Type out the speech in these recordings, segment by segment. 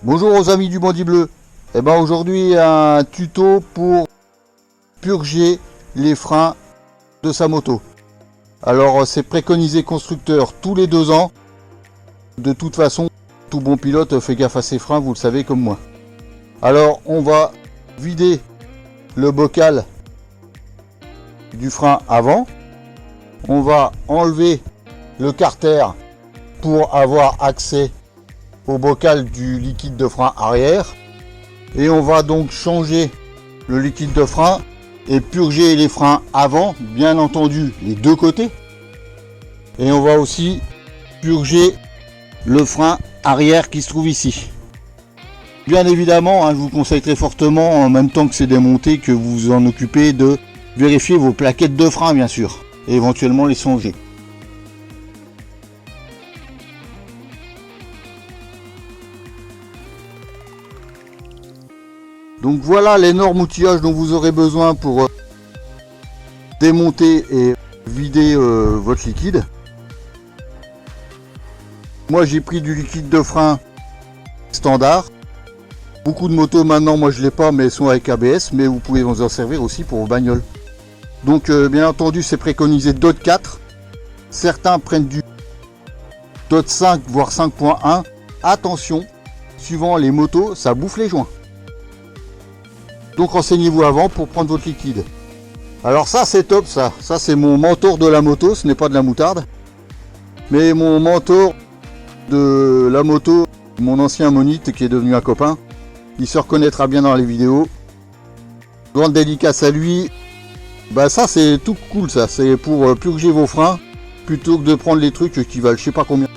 Bonjour aux amis du Bandit Bleu. Aujourd'hui un tuto pour purger les freins de sa moto. Alors c'est préconisé constructeur tous les 2 ans. De toute façon, tout bon pilote fait gaffe à ses freins, vous le savez comme moi. Alors on va vider le bocal du frein avant. On va enlever le carter pour avoir accès au bocal du liquide de frein arrière, et on va donc changer le liquide de frein et purger les freins avant, bien entendu les deux côtés, et on va aussi purger le frein arrière qui se trouve ici. Bien évidemment, je vous conseille très fortement, en même temps que c'est démonté, que vous vous en occupez de vérifier vos plaquettes de frein, bien sûr, et éventuellement les songer. Donc voilà l'énorme outillage dont vous aurez besoin pour démonter et vider votre liquide. Moi j'ai pris du liquide de frein standard. Beaucoup de motos maintenant, moi je l'ai pas, mais elles sont avec ABS, mais vous pouvez vous en servir aussi pour vos bagnoles. Donc bien entendu c'est préconisé DOT 4. Certains prennent du DOT 5 voire 5.1. Attention, suivant les motos, ça bouffe les joints. Donc renseignez-vous avant pour prendre votre liquide. Alors ça c'est top, ça c'est mon mentor de la moto, ce n'est pas de la moutarde. Mais mon mentor de la moto, mon ancien monite qui est devenu un copain, il se reconnaîtra bien dans les vidéos. Grande dédicace à lui. Ça c'est tout cool, ça c'est pour purger vos freins plutôt que de prendre les trucs qui valent je sais pas combien.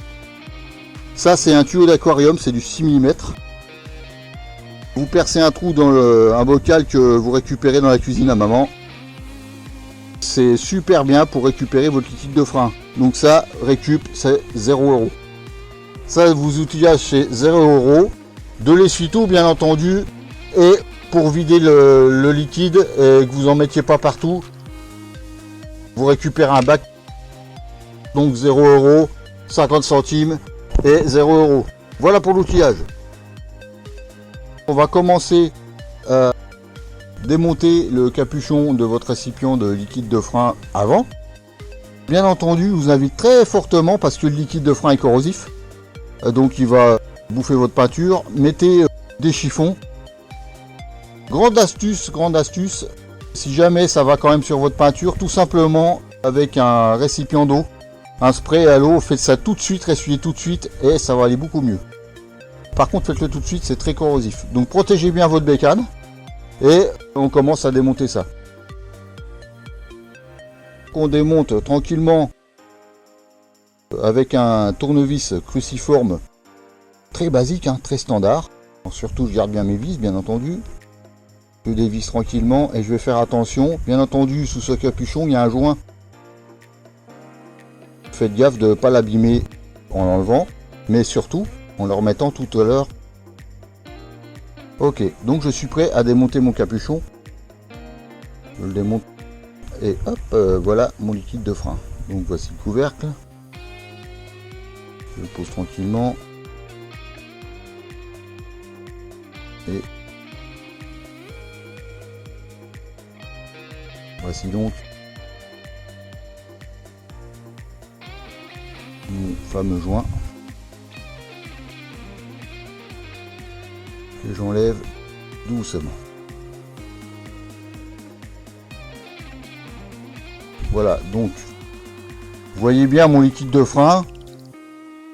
Ça c'est un tuyau d'aquarium, c'est du 6 mm. Vous percez un trou dans un bocal que vous récupérez dans la cuisine à maman. C'est super bien pour récupérer votre liquide de frein. Donc ça, récup, c'est 0 €. Ça, vous outillage, c'est 0 €. De l'essuie-tout, bien entendu. Et pour vider le liquide et que vous en mettiez pas partout, vous récupérez un bac. Donc 0 €, 50 centimes et 0 €. Voilà pour l'outillage. On va commencer à démonter le capuchon de votre récipient de liquide de frein avant. Bien entendu, je vous invite très fortement, parce que le liquide de frein est corrosif, donc il va bouffer votre peinture. Mettez des chiffons. Grande astuce, si jamais ça va quand même sur votre peinture, tout simplement avec un récipient d'eau, un spray à l'eau, faites ça tout de suite, essuyez tout de suite et ça va aller beaucoup mieux. Par contre, faites-le tout de suite, c'est très corrosif. Donc protégez bien votre bécane et on commence à démonter ça. On démonte tranquillement avec un tournevis cruciforme très basique, très standard. Surtout, je garde bien mes vis, bien entendu. Je dévisse tranquillement et je vais faire attention. Bien entendu, sous ce capuchon, il y a un joint. Faites gaffe de ne pas l'abîmer en l'enlevant, mais surtout en le remettant tout à l'heure. Ok, donc je suis prêt à démonter mon capuchon. Je le démonte et hop, voilà mon liquide de frein. Donc voici le couvercle. Je le pose tranquillement. Et voici donc mon fameux joint. Que j'enlève doucement. Voilà, donc vous voyez bien mon liquide de frein,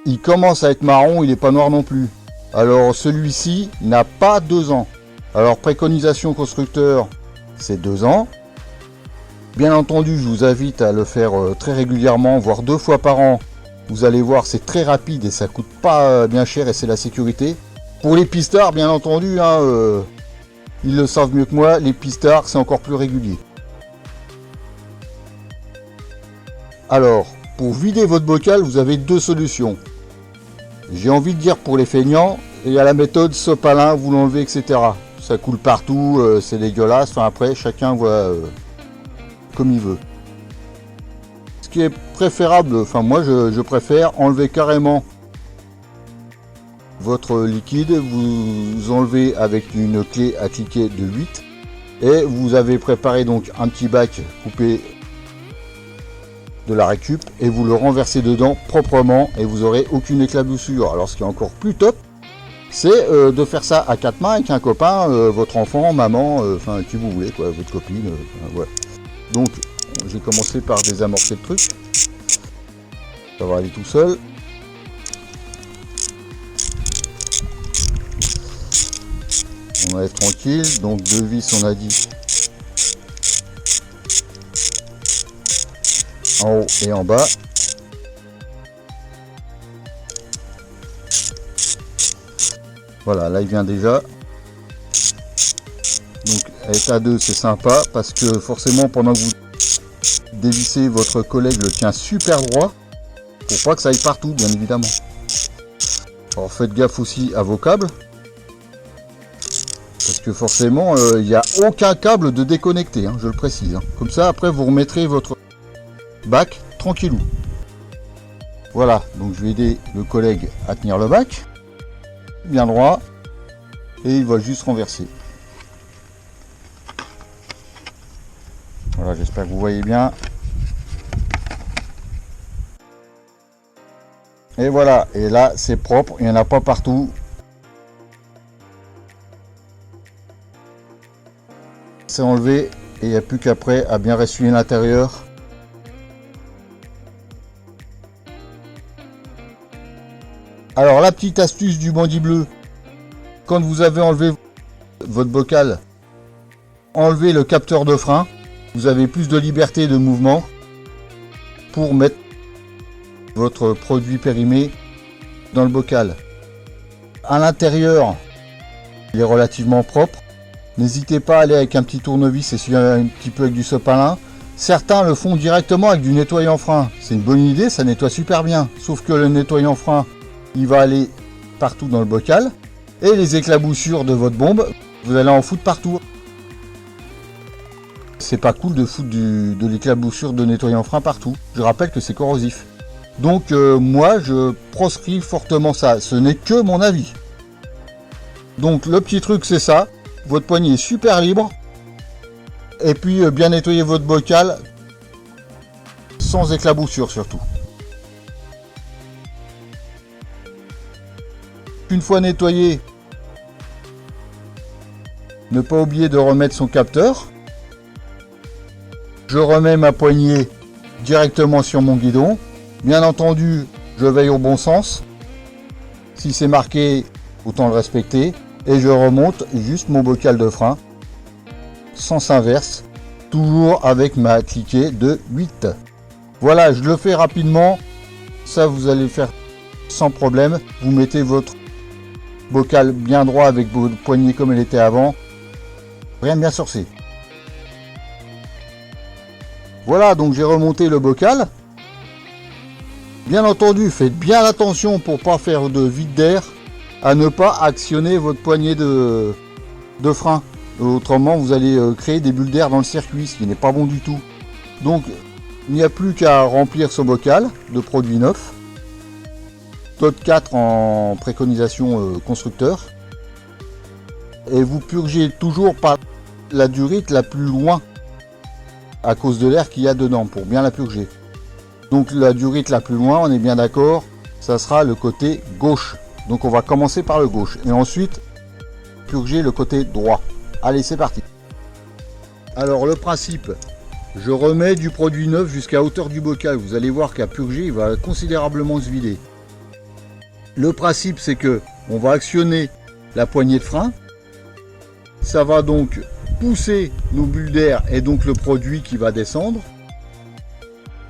il commence à être marron, il n'est pas noir non plus. Alors celui-ci n'a pas 2 ans. Alors préconisation constructeur, c'est 2 ans. Bien entendu, je vous invite à le faire très régulièrement, voire 2 fois par an. Vous allez voir, c'est très rapide et ça coûte pas bien cher et c'est la sécurité. Pour les pistards, bien entendu, ils le savent mieux que moi, les pistards, c'est encore plus régulier. Alors, pour vider votre bocal, vous avez 2 solutions. J'ai envie de dire pour les feignants, il y a la méthode sopalin, vous l'enlevez, etc. Ça coule partout, c'est dégueulasse. Enfin, après, chacun voit comme il veut. Ce qui est préférable, enfin moi je préfère enlever carrément votre liquide, vous enlevez avec une clé à cliquer de 8 et vous avez préparé donc un petit bac coupé de la récup et vous le renversez dedans proprement et vous aurez aucune éclaboussure. Alors ce qui est encore plus top, c'est de faire ça à 4 mains avec un copain, votre enfant, maman, enfin qui vous voulez, quoi, votre copine, voilà. Donc j'ai commencé par désamorcer le truc, ça va aller tout seul. On va être tranquille, donc 2 vis on a dit en haut et en bas. Voilà, là il vient déjà. Donc être à 2 c'est sympa parce que forcément pendant que vous dévissez, votre collègue le tient super droit pour pas que ça aille partout, bien évidemment. Alors faites gaffe aussi à vos câbles. Parce que forcément, il n'y a aucun câble de déconnecté, hein, je le précise. Hein. Comme ça, après, vous remettrez votre bac tranquillou. Voilà, donc je vais aider le collègue à tenir le bac. Bien droit. Et il va juste renverser. Voilà, j'espère que vous voyez bien. Et voilà, et là, c'est propre, il n'y en a pas partout. C'est enlevé et il n'y a plus qu'après à bien ressuyer l'intérieur. Alors la petite astuce du bandit bleu, quand vous avez enlevé votre bocal, enlevez le capteur de frein, vous avez plus de liberté de mouvement pour mettre votre produit périmé dans le bocal. À l'intérieur, il est relativement propre. N'hésitez pas à aller avec un petit tournevis et essuyer un petit peu avec du sopalin. Certains le font directement avec du nettoyant frein. C'est une bonne idée, ça nettoie super bien. Sauf que le nettoyant frein, il va aller partout dans le bocal. Et les éclaboussures de votre bombe, vous allez en foutre partout. C'est pas cool de foutre de l'éclaboussure de nettoyant frein partout. Je rappelle que c'est corrosif. Donc moi, je proscris fortement ça. Ce n'est que mon avis. Donc le petit truc, c'est ça. Votre poignée est super libre. Et puis bien nettoyer votre bocal sans éclaboussure surtout. Une fois nettoyé, ne pas oublier de remettre son capteur. Je remets ma poignée directement sur mon guidon. Bien entendu, je veille au bon sens. Si c'est marqué, autant le respecter. Et je remonte juste mon bocal de frein, sens inverse, toujours avec ma cliquet de 8. Voilà, je le fais rapidement, ça vous allez le faire sans problème. Vous mettez votre bocal bien droit avec votre poignée comme elle était avant, rien de bien sorcier. Voilà, donc j'ai remonté le bocal. Bien entendu, faites bien attention pour pas faire de vide d'air, à ne pas actionner votre poignée de frein. Autrement, vous allez créer des bulles d'air dans le circuit, ce qui n'est pas bon du tout. Donc, il n'y a plus qu'à remplir ce bocal de produits neufs. Code 4 en préconisation constructeur. Et vous purgez toujours par la durite la plus loin, à cause de l'air qu'il y a dedans, pour bien la purger. Donc, la durite la plus loin, on est bien d'accord, ça sera le côté gauche. Donc on va commencer par le gauche et ensuite purger le côté droit. Allez, c'est parti. Alors le principe, je remets du produit neuf jusqu'à hauteur du bocal. Vous allez voir qu'à purger, il va considérablement se vider. Le principe, c'est que on va actionner la poignée de frein. Ça va donc pousser nos bulles d'air et donc le produit qui va descendre.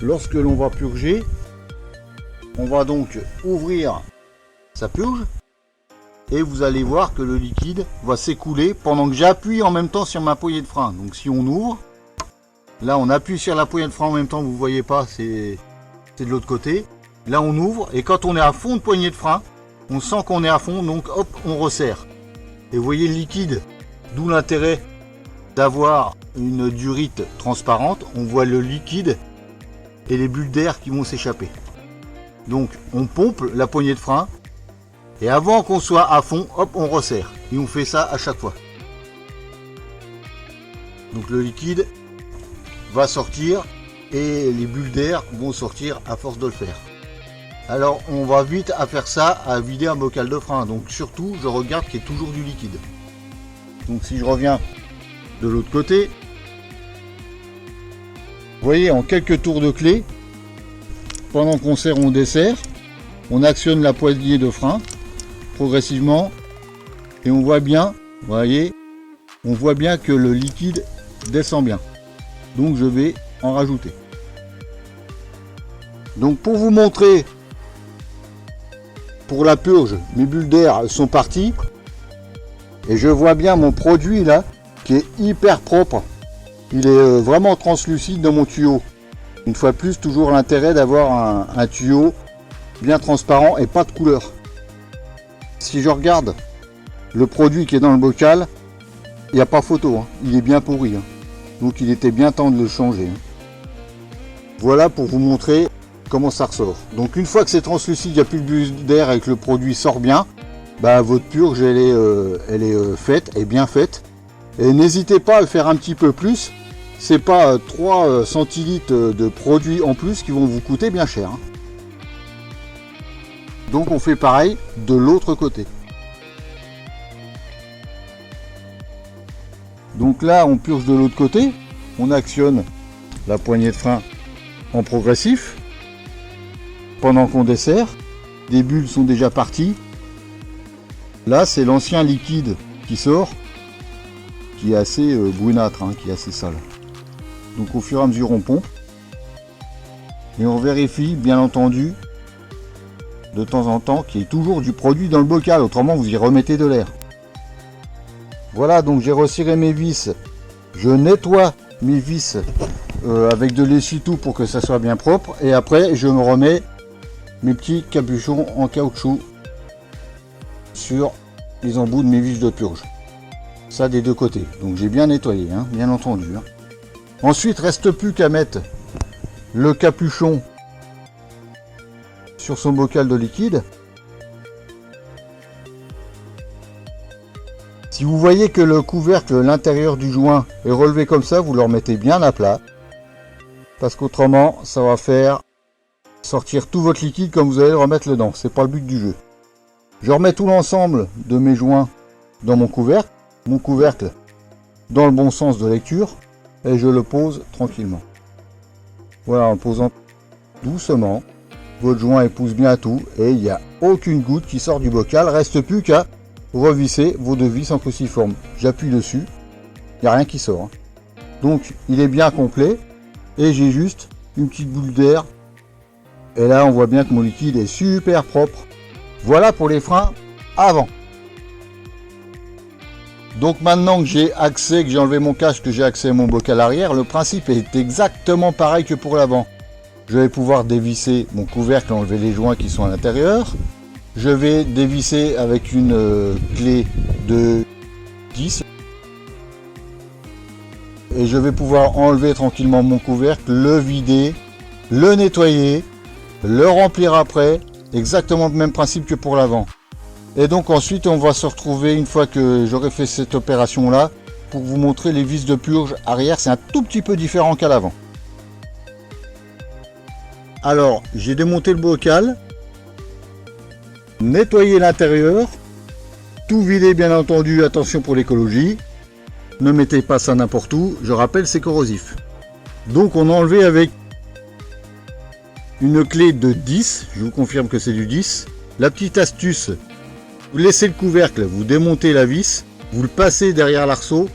Lorsque l'on va purger, on va donc ouvrir sa purge et vous allez voir que le liquide va s'écouler pendant que j'appuie en même temps sur ma poignée de frein. Donc si on ouvre, là on appuie sur la poignée de frein en même temps, vous voyez pas, c'est de l'autre côté. Là on ouvre et quand on est à fond de poignée de frein, on sent qu'on est à fond, donc hop, on resserre. Et vous voyez le liquide, d'où l'intérêt d'avoir une durite transparente. On voit le liquide et les bulles d'air qui vont s'échapper. Donc on pompe la poignée de frein Et avant qu'on soit à fond, hop, on resserre. Et on fait ça à chaque fois. Donc le liquide va sortir et les bulles d'air vont sortir à force de le faire. Alors on va vite à faire ça, à vider un bocal de frein. Donc surtout, je regarde qu'il y ait toujours du liquide. Donc si je reviens de l'autre côté, vous voyez, en quelques tours de clé, pendant qu'on serre, on dessert, on actionne la poignée de frein progressivement et on voit bien, vous voyez, on voit bien que le liquide descend bien. Donc je vais en rajouter. Donc pour vous montrer, pour la purge, mes bulles d'air sont parties et je vois bien mon produit là qui est hyper propre. Il est vraiment translucide dans mon tuyau. Une fois de plus, toujours l'intérêt d'avoir un tuyau bien transparent et pas de couleur. Si je regarde le produit qui est dans le bocal, il n'y a pas photo, hein. Il est bien pourri, hein. Donc il était bien temps de le changer. Voilà pour vous montrer comment ça ressort. Donc une fois que c'est translucide, il n'y a plus de bulles d'air et que le produit sort bien, bah, votre purge elle est faite, et bien faite. Et n'hésitez pas à le faire un petit peu plus. C'est pas 3 centilitres de produits en plus qui vont vous coûter bien cher, hein. Donc on fait pareil de l'autre côté. Donc là on purge de l'autre côté, on actionne la poignée de frein en progressif pendant qu'on dessert. Des bulles sont déjà parties. Là c'est l'ancien liquide qui sort, qui est assez brunâtre, hein, qui est assez sale. Donc au fur et à mesure on pompe et on vérifie bien entendu de temps en temps qu'il y ait toujours du produit dans le bocal, autrement vous y remettez de l'air. Voilà, donc j'ai resserré mes vis, je nettoie mes vis avec de l'essuie-tout pour que ça soit bien propre et après je me remets mes petits capuchons en caoutchouc sur les embouts de mes vis de purge. Ça des deux côtés, donc j'ai bien nettoyé, hein, bien entendu, hein. Ensuite reste plus qu'à mettre le capuchon sur son bocal de liquide. Si vous voyez que le couvercle, l'intérieur du joint est relevé comme ça, vous le remettez bien à plat. Parce qu'autrement, ça va faire sortir tout votre liquide comme vous allez le remettre dedans. C'est pas le but du jeu. Je remets tout l'ensemble de mes joints dans mon couvercle dans le bon sens de lecture et je le pose tranquillement. Voilà, en posant doucement, votre joint épouse bien tout et il n'y a aucune goutte qui sort du bocal. Reste plus qu'à revisser vos deux vis en cruciforme. J'appuie dessus, il n'y a rien qui sort, hein. Donc il est bien complet et j'ai juste une petite boule d'air et là on voit bien que mon liquide est super propre. Voilà pour les freins avant. Donc maintenant que j'ai accès, que j'ai enlevé mon casque, que j'ai accès à mon bocal arrière, le principe est exactement pareil que pour l'avant. Je vais pouvoir dévisser mon couvercle, enlever les joints qui sont à l'intérieur. Je vais dévisser avec une clé de 10. Et je vais pouvoir enlever tranquillement mon couvercle, le vider, le nettoyer, le remplir après. Exactement le même principe que pour l'avant. Et donc ensuite on va se retrouver une fois que j'aurai fait cette opération là pour vous montrer les vis de purge arrière. C'est un tout petit peu différent qu'à l'avant. Alors j'ai démonté le bocal, nettoyé l'intérieur, tout vidé bien entendu, attention pour l'écologie, ne mettez pas ça n'importe où, je rappelle c'est corrosif. Donc on a enlevé avec une clé de 10, je vous confirme que c'est du 10. La petite astuce, vous laissez le couvercle, vous démontez la vis, vous le passez derrière l'arceau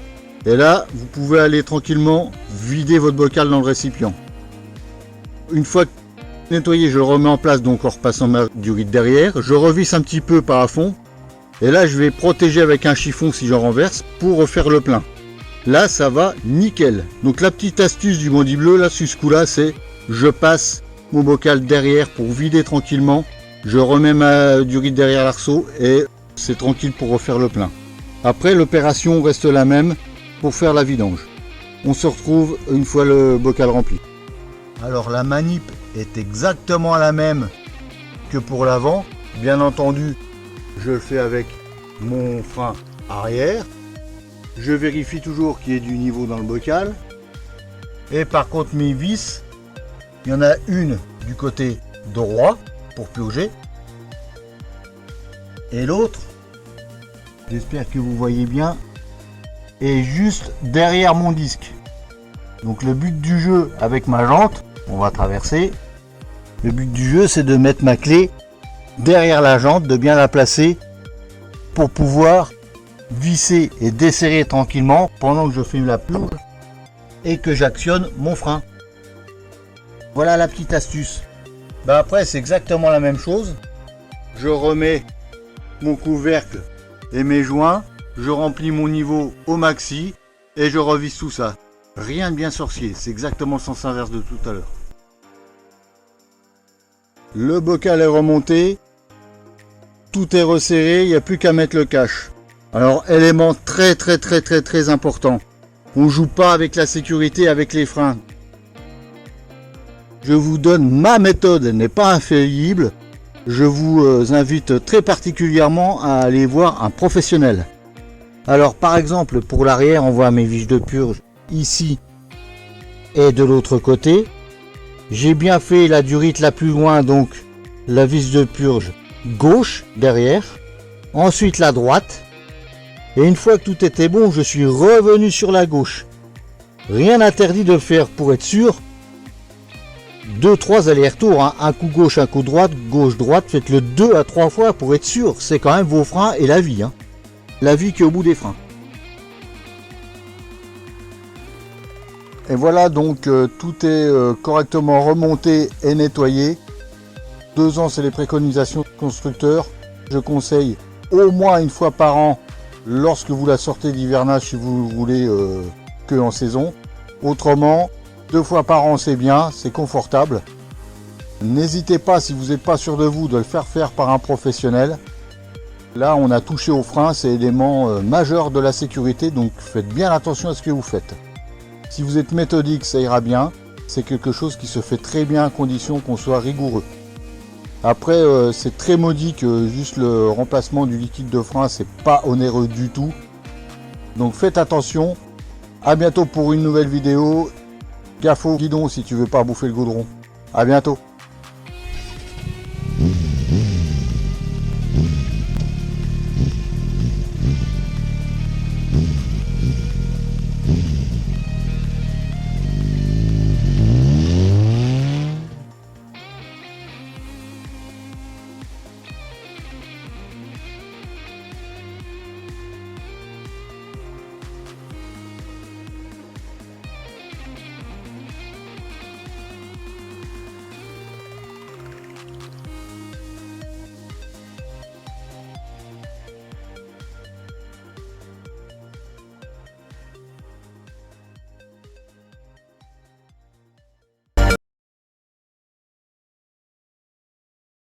et là vous pouvez aller tranquillement vider votre bocal dans le récipient. Une fois nettoyé, je le remets en place donc en repassant ma durite derrière, je revisse un petit peu par à fond et là je vais protéger avec un chiffon si j'en renverse pour refaire le plein. Là ça va nickel. Donc la petite astuce du bandit bleu là sur ce coup là, c'est je passe mon bocal derrière pour vider tranquillement, je remets ma durite derrière l'arceau et c'est tranquille pour refaire le plein. Après l'opération reste la même pour faire la vidange. On se retrouve une fois le bocal rempli. Alors la manip est exactement la même que pour l'avant. Bien entendu, je le fais avec mon frein arrière. Je vérifie toujours qu'il y ait du niveau dans le bocal. Et par contre mes vis, il y en a une du côté droit pour purger. Et l'autre, j'espère que vous voyez bien, est juste derrière mon disque. Donc le but du jeu avec ma jante, on va traverser. Le but du jeu, c'est de mettre ma clé derrière la jante, de bien la placer pour pouvoir visser et desserrer tranquillement pendant que je fais la purge et que j'actionne mon frein. Voilà la petite astuce. Après, c'est exactement la même chose. Je remets mon couvercle et mes joints, je remplis mon niveau au maxi et je revisse tout ça. Rien de bien sorcier, c'est exactement le sens inverse de tout à l'heure. Le bocal est remonté, tout est resserré, il n'y a plus qu'à mettre le cache. Alors, élément très important, on joue pas avec la sécurité, avec les freins. Je vous donne ma méthode, elle n'est pas infaillible. Je vous invite très particulièrement à aller voir un professionnel. Alors par exemple pour l'arrière, on voit mes vis de purge ici et de l'autre côté. J'ai bien fait la durite la plus loin, donc la vis de purge gauche derrière, ensuite la droite, et une fois que tout était bon, je suis revenu sur la gauche. Rien n'interdit de faire, pour être sûr, 2-3 allers-retours, hein. Un coup gauche, un coup droite, gauche-droite, faites-le 2 à 3 fois pour être sûr, c'est quand même vos freins et la vie, hein. La vie qui est au bout des freins. Et voilà, donc tout est correctement remonté et nettoyé. 2 ans, c'est les préconisations du constructeur. Je conseille au moins une fois par an lorsque vous la sortez d'hivernage si vous roulez que en saison. Autrement, 2 fois par an c'est bien, c'est confortable. N'hésitez pas, si vous n'êtes pas sûr de vous, de le faire faire par un professionnel. Là on a touché au frein, c'est l'élément majeur de la sécurité, donc faites bien attention à ce que vous faites. Si vous êtes méthodique, ça ira bien. C'est quelque chose qui se fait très bien à condition qu'on soit rigoureux. Après c'est très modique, juste le remplacement du liquide de frein, c'est pas onéreux du tout. Donc faites attention. À bientôt pour une nouvelle vidéo. Gaffe au guidon si tu veux pas bouffer le goudron. À bientôt.